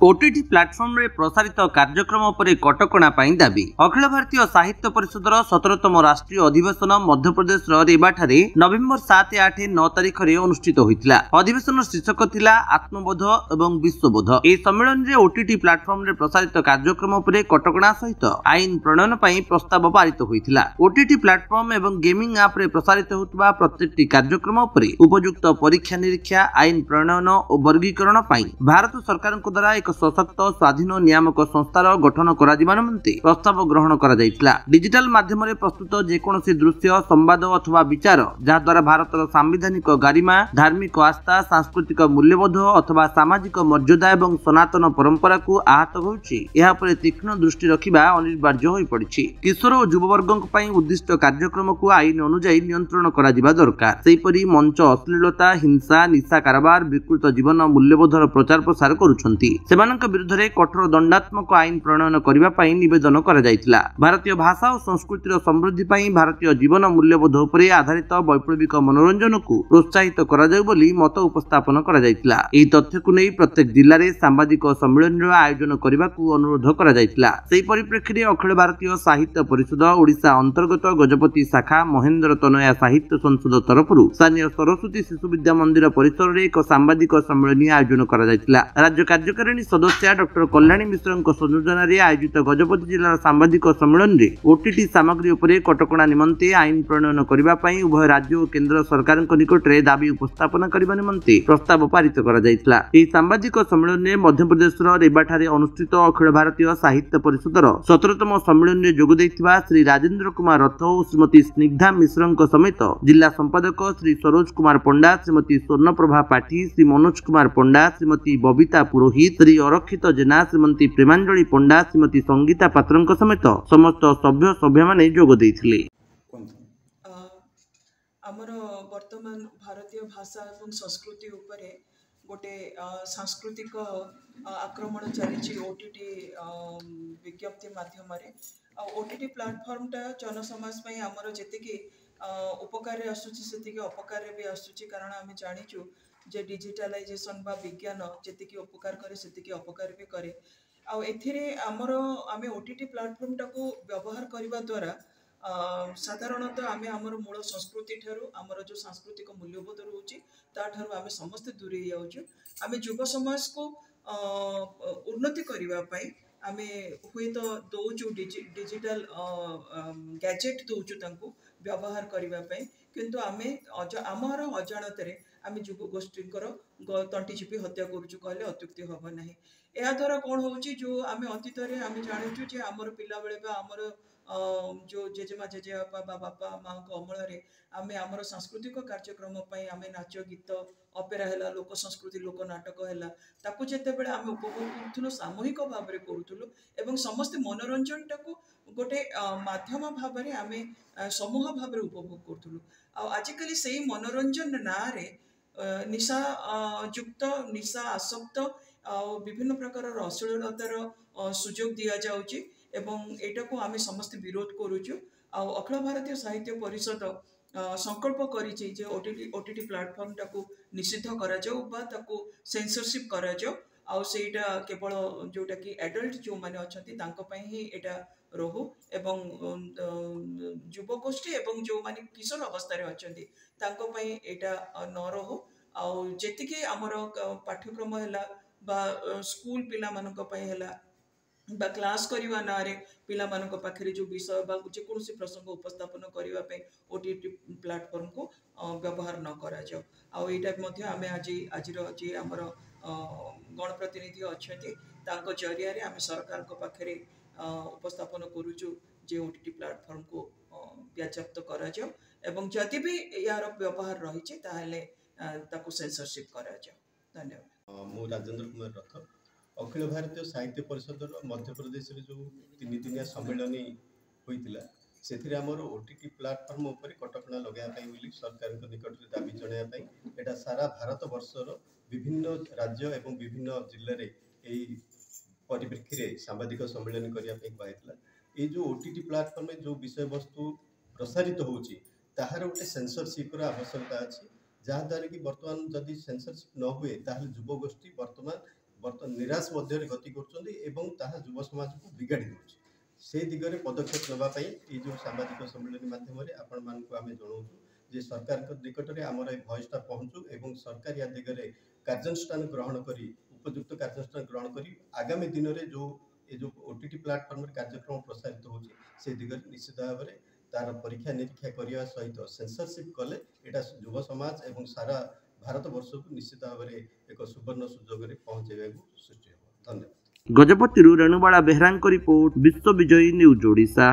OTT platform रे प्रसारित कार्यक्रम पर कटकणा दाबी। अखिल भारतीय साहित्य परिषदर 17तम राष्ट्रीय अधिवेशन मध्यप्रदेश रेवाठारे नवेम्बर 7-8-9 तारिख में अनुष्ठित होता। अधिवेशन शीर्षक थिला आत्मबोध एवं विश्वबोध। ए सम्मेलन रे ओटीटी प्लाटफर्म रे प्रसारित कार्यक्रम पर कटकणा सहित आईन प्रणयन पई प्रस्ताव पारित होइथिला। ओटीटी प्लाटफर्म एवं गेमिंग ऐप रे प्रसारित होतबा प्रत्येकटी कार्यक्रम पर उपयुक्त परीक्षा निरीक्षा आईन प्रणयन और वर्गीकरण पई भारत सरकार द्वारा एक सशक्त स्वाधीन नियामक संस्थार गठन करा निमंते प्रस्ताव ग्रहण करा जायतिला। डिजिटल माध्यम रे प्रस्तुत जेकोसी दृश्य संवाद अथवा विचार जहा द्वारा भारतर सांविधानिक गारिमा धार्मिक आस्था सांस्कृतिक मूल्यबोध अथवा सामाजिक मर्यादा एवं सनातन परंपरा को आहत होउछि एहा पर तीक्ष्ण दृष्टि रखिबा अनिवार्य होई पड़िछि। किशोर और युववर्गक पई उद्दिष्ट कार्यक्रम को आईन अनुसार नियंत्रण करा जिबा दरकार। सेहिपरि मंच अश्लीलता हिंसा निशा कारबार विकृत जीवन मूल्यबोधर प्रचार प्रसार करुछंती सेमानक विरुद्ध रे कठोर दंडात्मक आईन प्रणयन करिबा पई निवेदन करा जायतिला। भारतीय भाषा और संस्कृतिर समृद्धि पई भारतीय जीवन मूल्यबोध उपरे आधारित वैप्लविक मनोरंजन को प्रोत्साहित करा जाय बोली मत उपस्थापन करा जायतिला। एही तथ्य को नै प्रत्येक जिल्ला रे सांबादिक सम्मेलन रे आयोजन करिबा को अनुरोध करा जायतिला। सेही परिप्रेक्षी रे अखिल भारतीय साहित्य परिषद ओडिशा अंतर्गत गजपति शाखा महेंद्र तनया साहित्य संसद तरफरु स्थानीय सरस्वती शिशु विद्या मंदिर परिसर रे एक सांबादिक सम्मेलन आयोजन करा जायतिला। राज्य कार्यकारिणी सदस्य डॉक्टर कल्याणी मिश्र संयोजन रे आयोजित गजपति जिलार सांबादिक सम्मेलन रे ओटीटी सामग्री उपरे कटकणा निमंते आईन प्रणयन करिबा पई उभय राज्य और केंद्र सरकार निकट रे दाबी उपस्थापन करिबा निमंते प्रस्ताव पारित करा जायतिला। एही सांबादिक सम्मेलन रे मध्यप्रदेश रेवाठारे अनुष्ठित अखिल भारतीय साहित्य परिषदर 17तम सम्मेलन रे जोग दैथिबा श्री राजेंद्र कुमार रथ और श्रीमती स्निग्धा मिश्र समेत जिला संपादक श्री सरोज कुमार पंडा श्रीमती स्वर्णप्रभा पाठी श्री मनोज कुमार पंडा श्रीमती बबिता पुरोहित श्री अरक्षित जेना श्रीमती प्रेमांजलि पंडा श्रीमती संगीता पात्र समेत समस्त सभ्य सभ्य माने जोग दैथिले। आमर वर्तमान भारतीय भाषा और संस्कृति उपरे गोटे सांस्कृतिक आक्रमण चली ओटीटी विज्ञप्ति माध्यम ओटीटी प्लाटफर्मटा जनसमाज आमर जी उपकार आसूची अपकार भी आसूची कारण आम जाचु जे डिजिटालाइजेशन बा विज्ञान जी उपकार करे से अपकार भी करे आमर आम ओटीटी प्लाटफर्म टाको व्यवहार करने द्वारा साधारणतः आम आमर मूल संस्कृति ठारू आमर जो सांस्कृतिक मूल्यबोध रोचे ताठारू आम समस्ते दूरे जाऊँ आम युव समाज को उन्नति करने आम हुए तो दौचु डिजिटल गैजेट दौचु व्यवहार करने किंतु आम आमर अजाणत आम युव गोष्ठी तंटी चिपी हत्या करुचु कहले अत्युक्ति हम ना। या द्वारा कौन हो जो आम अतीत आम जानूँ आमर पिला बेले आमर जो जेजेमा जेजेबापा बापा माँ अमल आम आमर सांस्कृतिक कार्यक्रम आम नाच गीत अपेरा है लोक संस्कृति लोक नाटक है ताकू जिते बड़े आम उपभोग करूँ सामूहिक भाव में करूँ समस्त मनोरंजन टाक गोटे माध्यम भाव में आम समूह भाव में उपभोग करूँ आजिकल से मनोरंजन ना निशा युक्त निशा आसक्त विभिन्न प्रकार अश्लीलतार सुजोग दि जाऊँगी एवं एटा को आम समस्त विरोध करुचु। अखिल भारतीय साहित्य परिषद संकल्प करिछि जे ओटीटी प्लाटफर्म टाको निषिद्ध करा जाऊ बा ताको सेंसरशिप करा जाऊ आउ सेटा केवल जोटा कि एडल्ट जो माने अछंती तांको पई ही एटा रहू एवं युवगोष्ठी एवं जो माने किशोर अवस्था रे अछंती तांको पई एटा न रहू आउ जेतिके हमर पाठ्यक्रम हैला बा स्कूल पिला मानक पई हैला बा क्लास करवा ना पिला मानक पाखरे जो विषय बा जेकोसी प्रसंग उपस्थापन करबा पे ओटीटी प्लाटफॉर्म को व्यवहार न करा जाओ आ एटा मध्ये आमे आजिर जे हमर गणप्रतिनिधि अछंती तांको जरिया रे आमे सरकार को पाखरे उपस्थापन करूछु जे ओटीटी प्लाटफॉर्म को व्याजप्त करा जाओ एवं जदि भी यार व्यवहार रही ताहले ताको सेंसरशिप करा जाओ। धन्यवाद। मु राजेंद्र कुमार रथ अखिल भारतीय साहित्य परिषद मध्यप्रदेश जो 3 दिनिया सम्मेलन होता से आमर ओटीटी प्लाटफर्म उपर कटकणा लगाई सरकार निकट में दाबी जनायापाई एटा सारा भारत वर्षर विभिन्न राज्य एवं विभिन्न जिले में परिप्रेक्षी में सांबादिक सम्मेलन करने कहला ये जो ओटीटी प्लाटफर्म जो विषय वस्तु प्रसारित होची ताहार गोटे सेंसरशिप आवश्यकता अच्छी जहाँद्वारा कि बर्तमान जदि सेंसरशिप न हुए ताहले युवगोष्ठी बर्तमान ବର୍ତ୍ତମାନ ନିରାଶ ମଧ୍ୟରେ ଗତି କରୁଛନ୍ତି ଏବଂ ତାହା ଯୁବ ସମାଜକୁ ବିଗାଡ଼ି ଦେଉଛି। ସେ ଦିଗରେ ପଦକ୍ଷେପ ନେବା ପାଇଁ ଏଇ ଯେଉଁ ସାମ୍ବାଦିକ ସମ୍ମିଳନୀ ମାଧ୍ୟମରେ ଆପଣମାନଙ୍କୁ ଆମେ ଜଣାଉଛୁ ଯେ ସରକାରଙ୍କ ନିକଟରେ ଆମର ଏ ଭଏସଟା ପହଞ୍ଚୁ ଏବଂ ସରକାର ୟା ଦିଗରେ କାର୍ଯ୍ୟାନୁଷ୍ଠାନ ଗ୍ରହଣ କରି ଉପଯୁକ୍ତ କାର୍ଯ୍ୟାନୁଷ୍ଠାନ ଗ୍ରହଣ କରି ଆଗାମୀ ଦିନରେ ଏ ଯେଉଁ OTT ପ୍ଲାଟଫର୍ମରେ କାର୍ଯ୍ୟକ୍ରମ ପ୍ରସାରିତ ହେଉଛି ସେ ଦିଗରେ ନିଶ୍ଚିତ ଭାବରେ ତାର ପରୀକ୍ଷା ନିରୀକ୍ଷା କରିବା ସହିତ ସେନ୍ସରସିପ୍ କଲେ ଏଇଟା ଯୁବ ସମାଜ ଏବଂ ସାରା ଭାରତବର୍ଷକୁ ନିଶ୍ଚିତ ଭାବରେ ଏକ ସୁବର୍ଣ୍ଣ ସୁଯୋଗରେ ପହଞ୍ଚାଇବାକୁ ସୃଷ୍ଟି ହେବ। ଧନ୍ୟବାଦ। ଗଜପତିରୁ ରେଣୁବାଳା ବେହେରାଙ୍କ ରିପୋର୍ଟ, ବିଶ୍ୱ ବିଜୟୀ ନ୍ୟୁଜ୍ ଓଡ଼ିଶା।